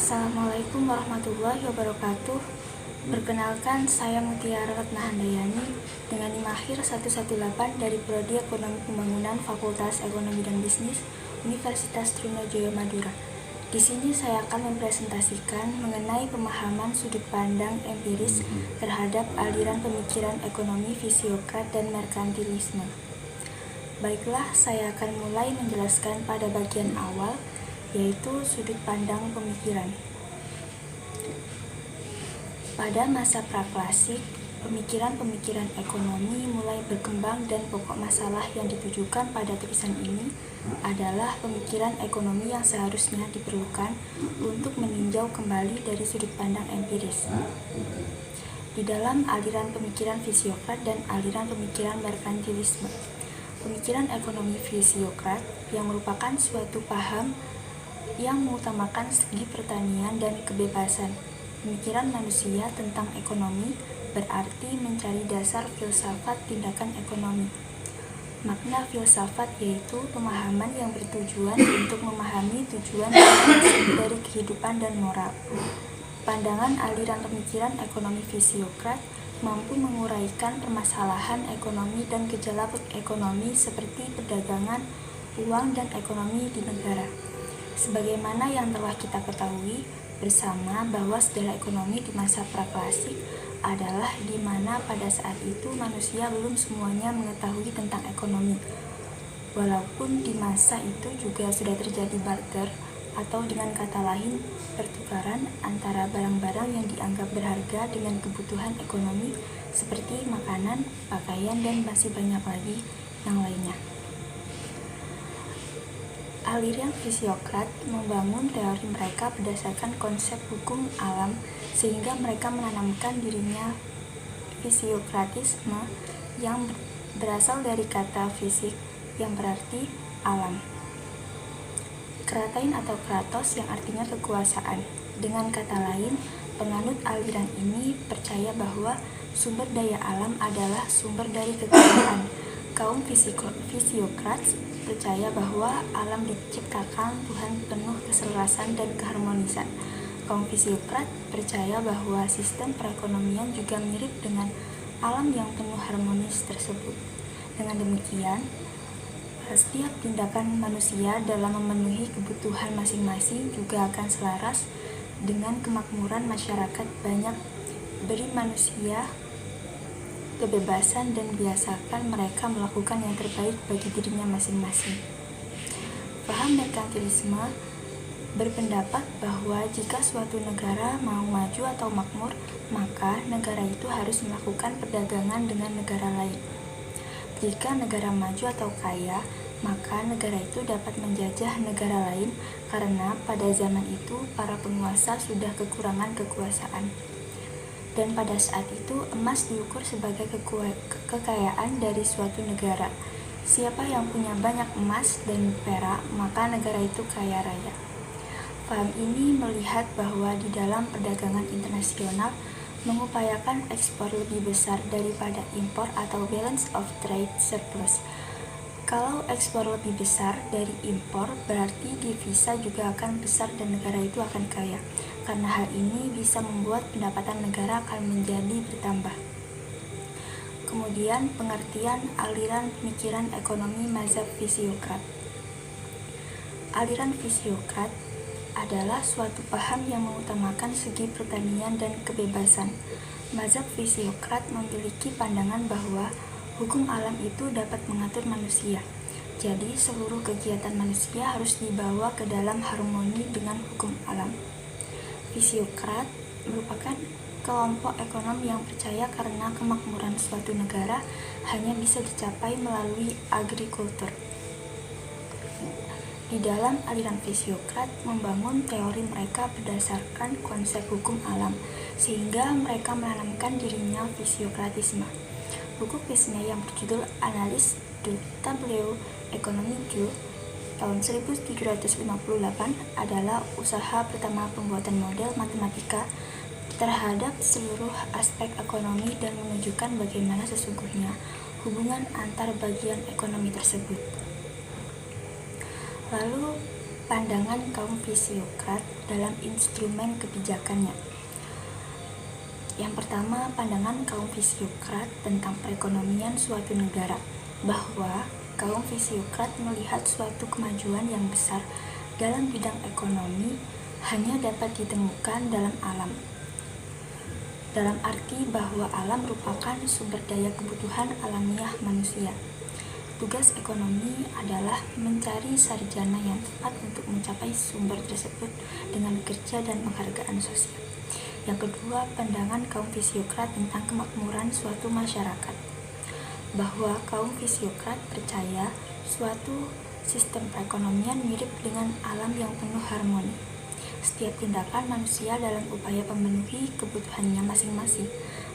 Assalamualaikum warahmatullahi wabarakatuh. Perkenalkan, saya Mutiara Ratnahandayani dengan NIM akhir 118 dari Prodi Ekonomi Pembangunan Fakultas Ekonomi dan Bisnis Universitas Trunojoyo Madura. Di sini saya akan mempresentasikan mengenai pemahaman sudut pandang empiris terhadap aliran pemikiran ekonomi fisiokrat dan merkantilisme. Baiklah, saya akan mulai menjelaskan pada bagian awal, yaitu sudut pandang pemikiran. Pada masa praklasik, pemikiran-pemikiran ekonomi mulai berkembang dan pokok masalah yang ditujukan pada tulisan ini adalah pemikiran ekonomi yang seharusnya diperlukan untuk meninjau kembali dari sudut pandang empiris. Di dalam aliran pemikiran fisiokrat dan aliran pemikiran merkantilisme, pemikiran ekonomi fisiokrat yang merupakan suatu paham yang mengutamakan segi pertanian dan kebebasan. Pemikiran manusia tentang ekonomi berarti mencari dasar filsafat tindakan ekonomi. Makna filsafat yaitu pemahaman yang bertujuan untuk memahami tujuan dan prinsip dari kehidupan dan moral. Pandangan aliran pemikiran ekonomi fisiokrat mampu menguraikan permasalahan ekonomi dan gejala ekonomi seperti perdagangan, uang, dan ekonomi di negara. Sebagaimana yang telah kita ketahui bersama bahwa sejarah ekonomi di masa praklasik adalah di mana pada saat itu manusia belum semuanya mengetahui tentang ekonomi. Walaupun di masa itu juga sudah terjadi barter atau dengan kata lain pertukaran antara barang-barang yang dianggap berharga dengan kebutuhan ekonomi seperti makanan, pakaian, dan masih banyak lagi yang lainnya. Aliran fisiokrat membangun teori mereka berdasarkan konsep hukum alam sehingga mereka menanamkan dirinya fisiokratisme yang berasal dari kata fisik yang berarti alam. Kratein atau kratos yang artinya kekuasaan. Dengan kata lain, penganut aliran ini percaya bahwa sumber daya alam adalah sumber dari kekayaan. Kaum fisiokrat percaya bahwa alam diciptakan Tuhan penuh keselarasan dan keharmonisan. Kaum fisiokrat percaya bahwa sistem perekonomian juga mirip dengan alam yang penuh harmonis tersebut. Dengan demikian, setiap tindakan manusia dalam memenuhi kebutuhan masing-masing juga akan selaras dengan kemakmuran masyarakat. Banyak beri manusia kebebasan dan biasakan mereka melakukan yang terbaik bagi dirinya masing-masing. Paham merkantilisme berpendapat bahwa jika suatu negara mau maju atau makmur, maka negara itu harus melakukan perdagangan dengan negara lain. Jika negara maju atau kaya, maka negara itu dapat menjajah negara lain karena pada zaman itu para penguasa sudah kekurangan kekuasaan. Dan pada saat itu emas diukur sebagai kekayaan dari suatu negara. Siapa yang punya banyak emas dan perak, maka negara itu kaya raya. Paham ini melihat bahwa di dalam perdagangan internasional mengupayakan ekspor lebih besar daripada impor atau balance of trade surplus. Kalau ekspor lebih besar dari impor, berarti devisa juga akan besar dan negara itu akan kaya. Karena hal ini bisa membuat pendapatan negara akan menjadi bertambah. Kemudian pengertian aliran pemikiran ekonomi mazhab fisiokrat. Aliran fisiokrat adalah suatu paham yang mengutamakan segi pertanian dan kebebasan. Mazhab fisiokrat memiliki pandangan bahwa hukum alam itu dapat mengatur manusia. Jadi seluruh kegiatan manusia harus dibawa ke dalam harmoni dengan hukum alam. Fisiokrat merupakan kelompok ekonom yang percaya karena kemakmuran suatu negara hanya bisa dicapai melalui agrikultur. Di dalam aliran fisiokrat membangun teori mereka berdasarkan konsep hukum alam, sehingga mereka menanamkan dirinya fisiokratisme. Buku kuisnya yang berjudul Analyse du tableau économique tahun 1758 adalah usaha pertama pembuatan model matematika terhadap seluruh aspek ekonomi dan menunjukkan bagaimana sesungguhnya hubungan antar bagian ekonomi tersebut. Lalu pandangan kaum fisiokrat dalam instrumen kebijakannya. Yang pertama, pandangan kaum fisiokrat tentang perekonomian suatu negara, bahwa kaum fisiokrat melihat suatu kemajuan yang besar dalam bidang ekonomi hanya dapat ditemukan dalam alam. Dalam arti bahwa alam merupakan sumber daya kebutuhan alamiah manusia. Tugas ekonomi adalah mencari sarjana yang tepat untuk mencapai sumber tersebut dengan kerja dan penghargaan sosial. Yang kedua, pandangan kaum fisiokrat tentang kemakmuran suatu masyarakat, bahwa kaum fisiokrat percaya suatu sistem perekonomian mirip dengan alam yang penuh harmoni. Setiap tindakan manusia dalam upaya memenuhi kebutuhannya masing-masing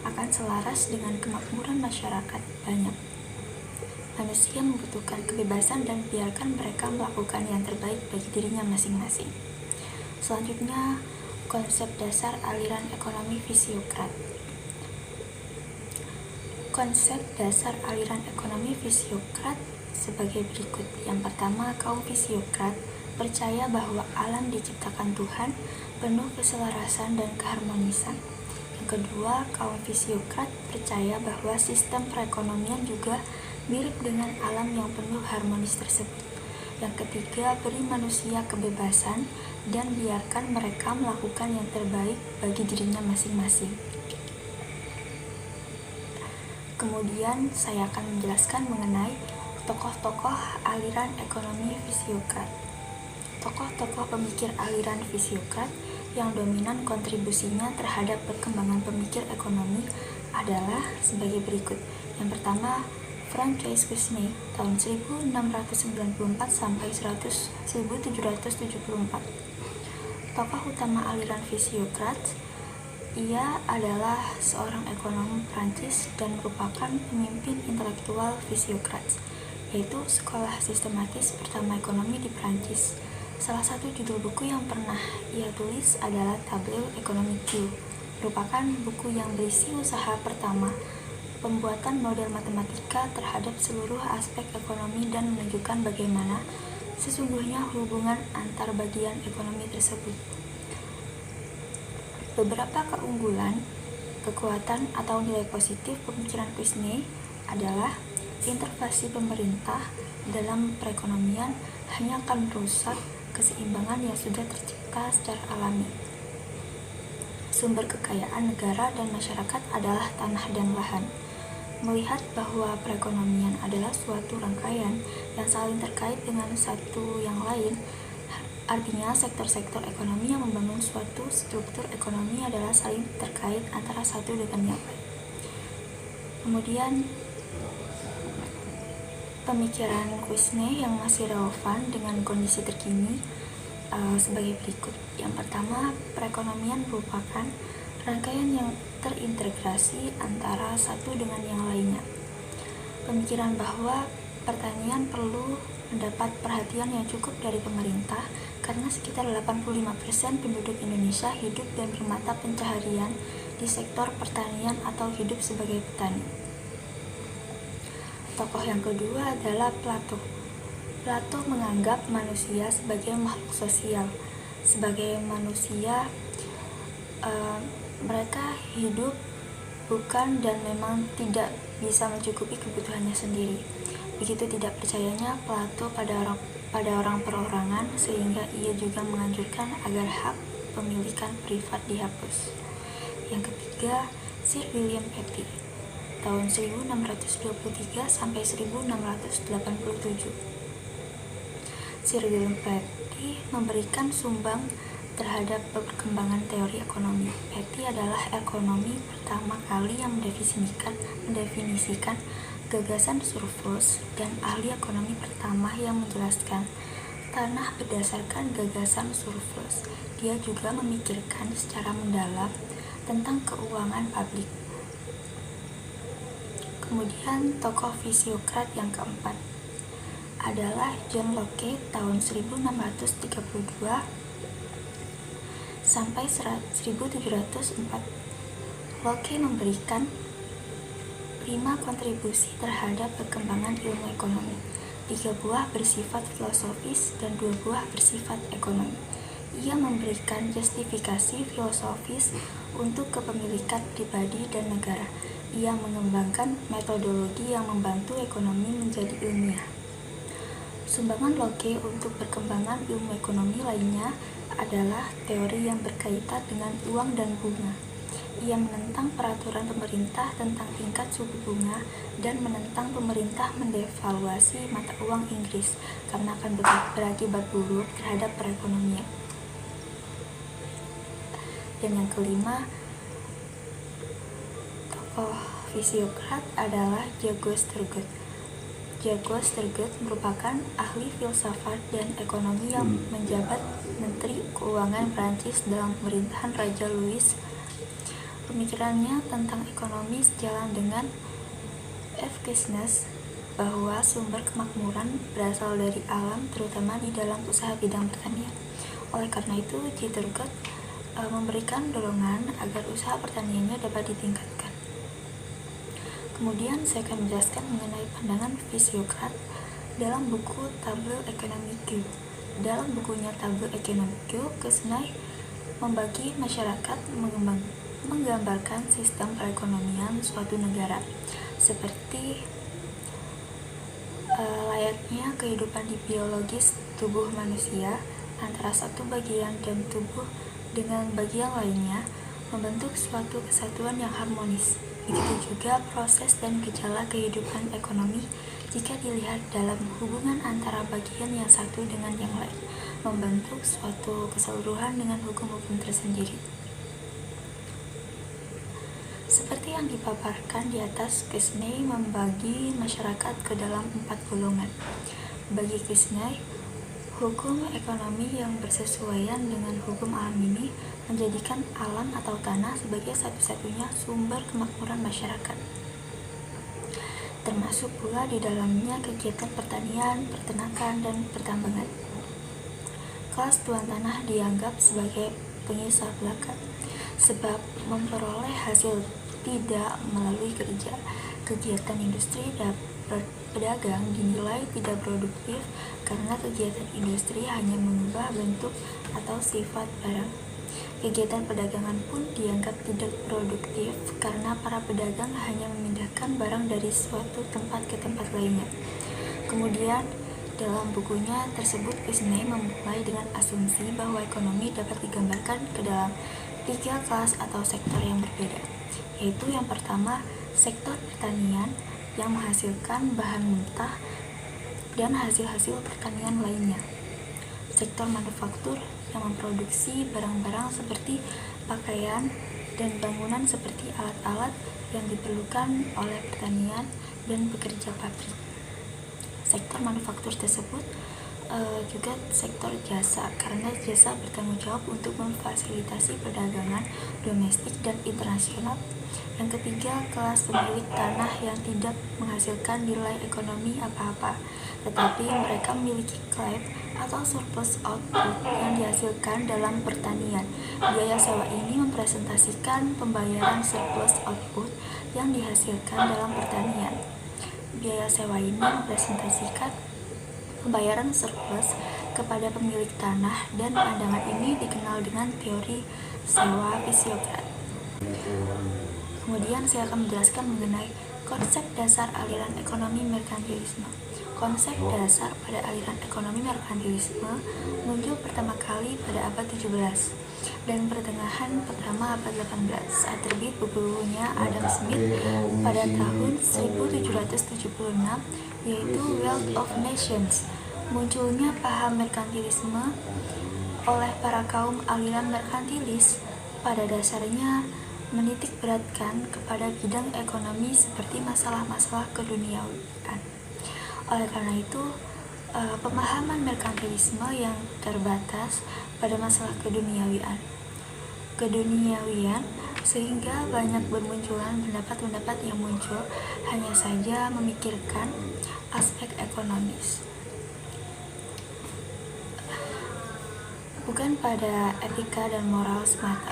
akan selaras dengan kemakmuran masyarakat banyak. Manusia membutuhkan kebebasan dan biarkan mereka melakukan yang terbaik bagi dirinya masing-masing. Selanjutnya, konsep dasar aliran ekonomi fisiokrat. Konsep dasar aliran ekonomi fisiokrat sebagai berikut. Yang pertama, kaum fisiokrat percaya bahwa alam diciptakan Tuhan penuh keselarasan dan keharmonisan. Yang kedua, kaum fisiokrat percaya bahwa sistem perekonomian juga mirip dengan alam yang penuh harmonis tersebut. Yang ketiga, beri manusia kebebasan dan biarkan mereka melakukan yang terbaik bagi dirinya masing-masing. Kemudian saya akan menjelaskan mengenai tokoh-tokoh aliran ekonomi fisiokrat. Tokoh-tokoh pemikir aliran fisiokrat yang dominan kontribusinya terhadap perkembangan pemikir ekonomi adalah sebagai berikut. Yang pertama, Francois Quesnay tahun 1694 sampai 1774. Tokoh utama aliran fisiokrat, ia adalah seorang ekonom Prancis dan merupakan pemimpin intelektual fisiokrat, yaitu sekolah sistematis pertama ekonomi di Prancis. Salah satu judul buku yang pernah ia tulis adalah Tableau Economique, merupakan buku yang berisi usaha pertama pembuatan model matematika terhadap seluruh aspek ekonomi dan menunjukkan bagaimana sesungguhnya hubungan antar bagian ekonomi tersebut. Beberapa keunggulan, kekuatan atau nilai positif pemikiran Quesnay adalah intervensi pemerintah dalam perekonomian hanya akan merusak keseimbangan yang sudah tercipta secara alami. Sumber kekayaan negara dan masyarakat adalah tanah dan lahan. Melihat bahwa perekonomian adalah suatu rangkaian yang saling terkait dengan satu yang lain, artinya sektor-sektor ekonomi yang membangun suatu struktur ekonomi adalah saling terkait antara satu dengan yang lain. Kemudian, pemikiran Quesnay yang masih relevan dengan kondisi terkini sebagai berikut. Yang pertama, perekonomian merupakan rangkaian yang terintegrasi antara satu dengan yang lainnya. Pemikiran bahwa pertanian perlu mendapat perhatian yang cukup dari pemerintah karena sekitar 85% penduduk Indonesia hidup dan bermata pencaharian di sektor pertanian atau hidup sebagai petani. Tokoh yang kedua adalah Plato. Plato menganggap manusia sebagai makhluk sosial. Sebagai manusia, mereka hidup bukan dan memang tidak bisa mencukupi kebutuhannya sendiri. Begitu tidak percayanya Plato pada orang perorangan, sehingga ia juga menganjurkan agar hak pemilikan privat dihapus. Yang ketiga, Sir William Petty tahun 1623 sampai 1687. Sir William Petty memberikan sumbang terhadap perkembangan teori ekonomi. Petty adalah ekonomi pertama kali yang mendefinisikan gagasan surplus dan ahli ekonomi pertama yang menjelaskan tanah berdasarkan gagasan surplus. Dia juga memikirkan secara mendalam tentang keuangan publik. Kemudian tokoh fisiokrat yang keempat adalah John Locke tahun 1632 sampai 1704. Locke memberikan 5 kontribusi terhadap perkembangan ilmu ekonomi. 3 buah bersifat filosofis dan 2 buah bersifat ekonomi. Ia memberikan justifikasi filosofis untuk kepemilikan pribadi dan negara. Ia mengembangkan metodologi yang membantu ekonomi menjadi ilmiah. Sumbangan Locke untuk perkembangan ilmu ekonomi lainnya adalah teori yang berkaitan dengan uang dan bunga. Ia menentang peraturan pemerintah tentang tingkat suku bunga dan menentang pemerintah mendevaluasi mata uang Inggris karena akan berakibat buruk terhadap perekonomian. Dan yang kelima, tokoh fisiokrat adalah Jacques Turgot. Jacques Turgot merupakan ahli filsafat dan ekonomi yang menjabat Menteri Keuangan Prancis dalam pemerintahan Raja Louis. Pemikirannya tentang ekonomi sejalan dengan F. Kesnes bahwa sumber kemakmuran berasal dari alam, terutama di dalam usaha bidang pertanian. Oleh karena itu, J. Turgot memberikan dorongan agar usaha pertaniannya dapat ditingkatkan. Kemudian saya akan menjelaskan mengenai pandangan fisiokrat dalam buku Tableau Économique. Dalam bukunya Tableau Économique, Kesnes membagi masyarakat menggambarkan sistem perekonomian suatu negara seperti layaknya kehidupan di biologis tubuh manusia antara satu bagian dan tubuh dengan bagian lainnya membentuk suatu kesatuan yang harmonis. Begitu juga proses dan gejala kehidupan ekonomi jika dilihat dalam hubungan antara bagian yang satu dengan yang lain, membentuk suatu keseluruhan dengan hukum-hukum tersendiri. Seperti yang dipaparkan di atas, Kesnes membagi masyarakat ke dalam 4 golongan. Bagi Kesnes, hukum ekonomi yang bersesuaian dengan hukum alam ini menjadikan alam atau tanah sebagai satu-satunya sumber kemakmuran masyarakat. Termasuk pula di dalamnya kegiatan pertanian, peternakan, dan pertambangan. Kelas tuan tanah dianggap sebagai pengisah belaka, sebab memperoleh hasil tidak melalui kerja. Kegiatan industri dan pedagang dinilai tidak produktif karena kegiatan industri hanya mengubah bentuk atau sifat barang. Kegiatan perdagangan pun dianggap tidak produktif karena para pedagang hanya memindahkan barang dari suatu tempat ke tempat lainnya. Kemudian, dalam bukunya tersebut, Kesnes memulai dengan asumsi bahwa ekonomi dapat digambarkan ke dalam 3 kelas atau sektor yang berbeda, yaitu yang pertama, sektor pertanian yang menghasilkan bahan mentah dan hasil-hasil pertanian lainnya. Sektor manufaktur yang memproduksi barang-barang seperti pakaian dan bangunan seperti alat-alat yang diperlukan oleh pertanian dan pekerja pabrik. Sektor manufaktur tersebut juga sektor jasa, karena jasa bertanggung jawab untuk memfasilitasi perdagangan domestik dan internasional. Yang ketiga, kelas pemilik tanah yang tidak menghasilkan nilai ekonomi apa-apa, tetapi mereka memiliki klaim atau surplus output yang dihasilkan dalam pertanian. Biaya sewa ini mempresentasikan pembayaran surplus output yang dihasilkan dalam pertanian. Biaya sewa ini mempresentasikan pembayaran surplus kepada pemilik tanah, dan pandangan ini dikenal dengan teori sewa fisiokrat. Kemudian saya akan menjelaskan mengenai konsep dasar aliran ekonomi merkantilisme. Konsep dasar pada aliran ekonomi merkantilisme muncul pertama kali pada abad 17 dan pertengahan pertama abad 18 saat terbit bukunya Adam Smith pada tahun 1776, yaitu Wealth of Nations. Munculnya paham merkantilisme oleh para kaum aliran merkantilis pada dasarnya menitik beratkan kepada bidang ekonomi seperti masalah-masalah keduniawian. Oleh karena itu, pemahaman merkantilisme yang terbatas pada masalah keduniawian sehingga banyak bermunculan pendapat-pendapat yang muncul hanya saja memikirkan aspek ekonomis, bukan pada etika dan moral semata.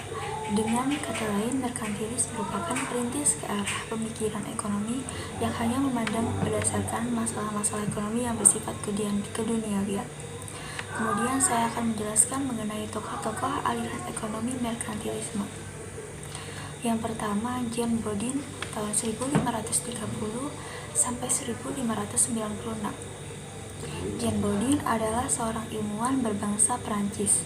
Dengan kata lain, merkantilis merupakan perintis ke arah pemikiran ekonomi yang hanya memandang berdasarkan masalah-masalah ekonomi yang bersifat keduniawian. Kemudian saya akan menjelaskan mengenai tokoh-tokoh aliran ekonomi merkantilisme. Yang pertama, John Bodin tahun 1530 sampai 1596. John Bodin adalah seorang ilmuwan berbangsa Perancis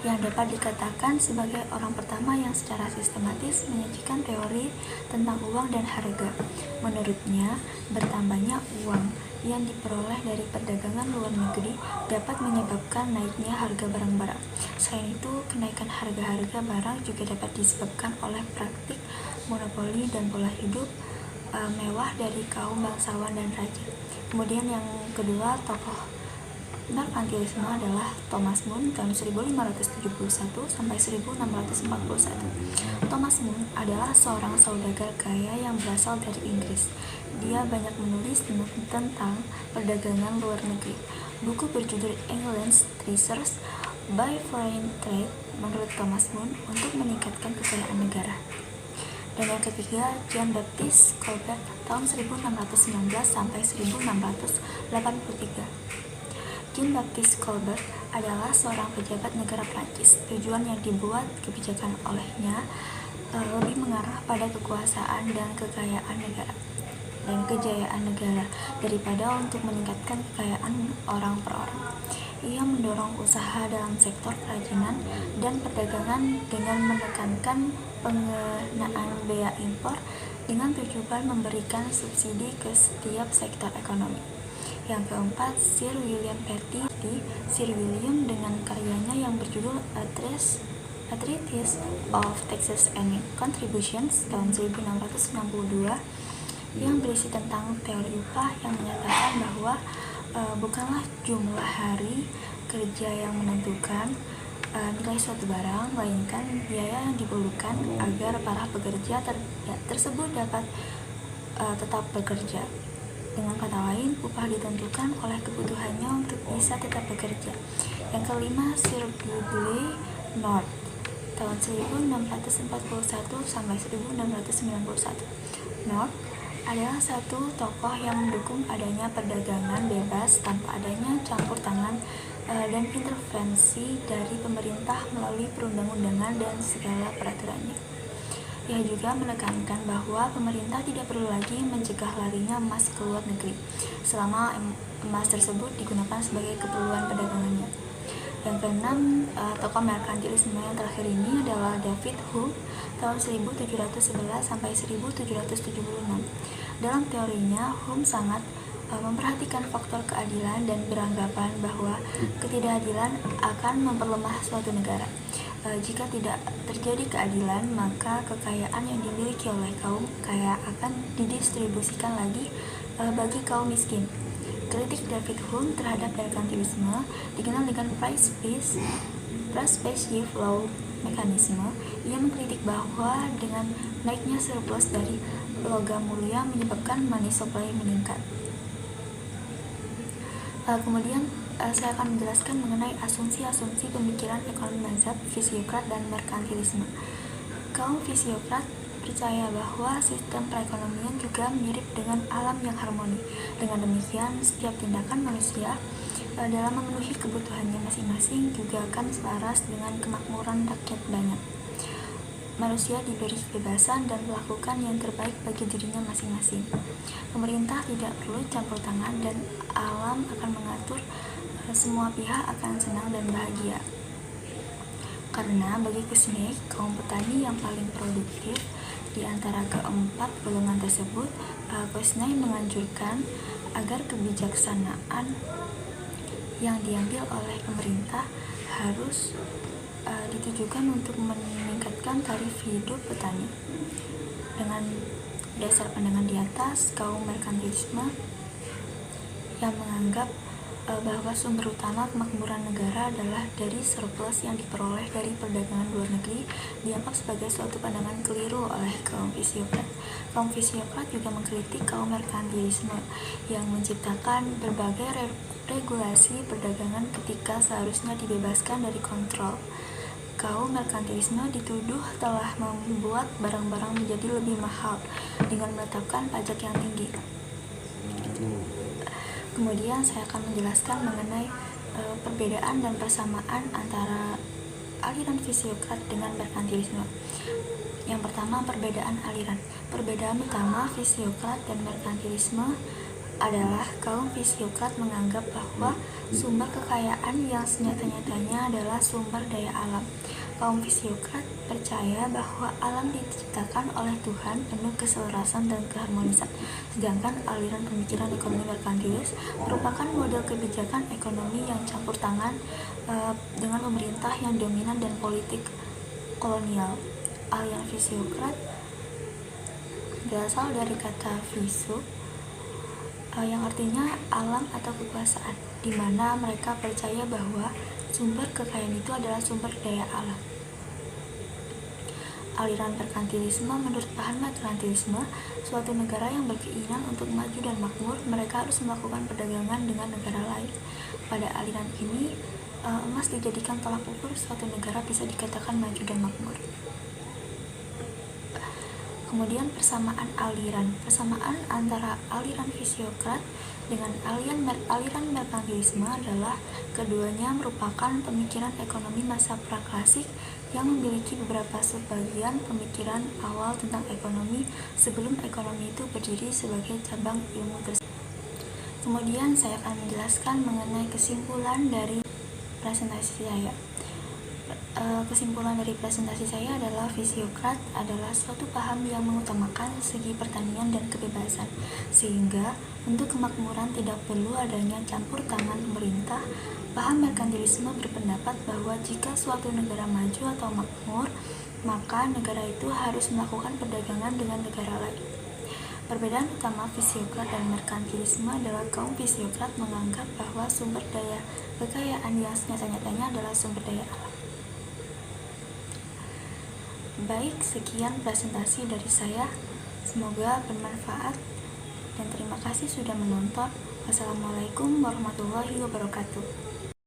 yang dapat dikatakan sebagai orang pertama yang secara sistematis menyajikan teori tentang uang dan harga. Menurutnya, bertambahnya uang yang diperoleh dari perdagangan luar negeri dapat menyebabkan naiknya harga barang-barang. Selain itu, kenaikan harga-harga barang juga dapat disebabkan oleh praktik monopoli dan pola hidup mewah dari kaum bangsawan dan raja. Kemudian yang kedua, tokoh merkantilisme adalah Thomas More tahun 1571 sampai 1641. Thomas More adalah seorang saudagar kaya yang berasal dari Inggris. Dia banyak menulis tentang perdagangan luar negeri. Buku berjudul England's Treasures by Foreign Trade menurut Thomas More untuk meningkatkan kekayaan negara. Dan yang ketiga, John Baptist Colbert tahun 1619 sampai 1683. John Baptist Colbert adalah seorang pejabat negara Prancis. Tujuan yang dibuat kebijakan olehnya lebih mengarah pada kekuasaan dan kekayaan negara dan kejayaan negara daripada untuk meningkatkan kekayaan orang per orang. Ia mendorong usaha dalam sektor kerajinan dan perdagangan dengan menekankan pengenaan bea impor dengan tujuan memberikan subsidi ke setiap sektor ekonomi. Yang keempat, Sir William Petty. Sir William dengan karyanya yang berjudul A Treatise of Taxes and Contributions tahun 1662 yang berisi tentang teori upah yang menyatakan bahwa bukanlah jumlah hari kerja yang menentukan nilai suatu barang, melainkan biaya yang diperlukan agar para pekerja tersebut dapat tetap bekerja. Dengan kata lain, upah ditentukan oleh kebutuhannya untuk bisa tetap bekerja. Yang kelima, Sir Dudley North tahun 1641 sampai 1691. North adalah satu tokoh yang mendukung adanya perdagangan bebas tanpa adanya campur tangan dan intervensi dari pemerintah melalui perundang-undangan dan segala peraturannya. Ia juga menekankan bahwa pemerintah tidak perlu lagi mencegah larinya emas ke luar negeri selama emas tersebut digunakan sebagai keperluan perdagangannya. Yang keenam, tokoh merkantilisme yang terakhir ini adalah David Hume tahun 1711 sampai 1776. Dalam teorinya, Hume sangat memperhatikan faktor keadilan dan beranggapan bahwa ketidakadilan akan memperlemah suatu negara. Jika tidak terjadi keadilan, maka kekayaan yang dimiliki oleh kaum kaya akan didistribusikan lagi bagi kaum miskin. Kritik David Hume terhadap merkantilisme dikenal dengan Price-Passive Law mekanisme. Ia mengkritik bahwa dengan naiknya surplus dari logam mulia menyebabkan money supply meningkat. Kemudian saya akan menjelaskan mengenai asumsi-asumsi pemikiran ekonomi mazhab, fisiokrat, dan merkantilisme. Kaum fisiokrat percaya bahwa sistem perekonomian juga mirip dengan alam yang harmoni. Dengan demikian, setiap tindakan manusia dalam memenuhi kebutuhannya masing-masing juga akan selaras dengan kemakmuran rakyat banyak. Manusia diberi kebebasan dan melakukan yang terbaik bagi dirinya masing-masing. Pemerintah tidak perlu campur tangan dan alam akan mengatur. Semua pihak akan senang dan bahagia. Karena bagi Kuznets, kaum petani yang paling produktif di antara keempat golongan tersebut, Kuznets menganjurkan agar kebijaksanaan yang diambil oleh pemerintah harus ditujukan untuk meningkatkan tarif hidup petani. Dengan dasar pandangan di atas, kaum merkantilisme yang menganggap bahwa sumber utama kemakmuran negara adalah dari surplus yang diperoleh dari perdagangan luar negeri, dianggap sebagai suatu pandangan keliru oleh kaum fisiokrat. Kaum fisiokrat juga mengkritik kaum merkantilisme yang menciptakan berbagai regulasi perdagangan ketika seharusnya dibebaskan dari kontrol. Kaum merkantilisme dituduh telah membuat barang-barang menjadi lebih mahal dengan menetapkan pajak yang tinggi. Kemudian saya akan menjelaskan mengenai perbedaan dan persamaan antara aliran fisiokrat dengan merkantilisme. Yang pertama, perbedaan aliran. Perbedaan utama fisiokrat dan merkantilisme adalah kaum fisiokrat menganggap bahwa sumber kekayaan yang senyata-nyatanya adalah sumber daya alam. Kaum fisiokrat percaya bahwa alam diciptakan oleh Tuhan penuh keselarasan dan keharmonisan, sedangkan aliran pemikiran ekonomi merkantilis merupakan model kebijakan ekonomi yang campur tangan dengan pemerintah yang dominan dan politik kolonial. Aliran fisiokrat berasal dari kata fisuk yang artinya alam atau kekuasaan, di mana mereka percaya bahwa sumber kekayaan itu adalah sumber daya alam. Aliran merkantilisme menurut paham merkantilisme, suatu negara yang berkeinginan untuk maju dan makmur, mereka harus melakukan perdagangan dengan negara lain. Pada aliran ini, emas dijadikan tolak ukur suatu negara bisa dikatakan maju dan makmur. Kemudian persamaan aliran. Persamaan antara aliran fisiokrat dengan aliran merkantilisme adalah keduanya merupakan pemikiran ekonomi masa praklasik yang memiliki beberapa subbagian pemikiran awal tentang ekonomi sebelum ekonomi itu berdiri sebagai cabang ilmu tersebut. Kemudian saya akan menjelaskan mengenai kesimpulan dari presentasi saya. Kesimpulan dari presentasi saya adalah fisiokrat adalah suatu paham yang mengutamakan segi pertanian dan kebebasan, sehingga untuk kemakmuran tidak perlu adanya campur tangan pemerintah. Paham merkantilisme berpendapat bahwa jika suatu negara maju atau makmur, maka negara itu harus melakukan perdagangan dengan negara lain. Perbedaan utama fisiokrat dan merkantilisme adalah kaum fisiokrat menganggap bahwa sumber daya kekayaan yang nyata-nyatanya adalah sumber daya alam. Baik, sekian presentasi dari saya. Semoga bermanfaat dan terima kasih sudah menonton. Wassalamualaikum warahmatullahi wabarakatuh.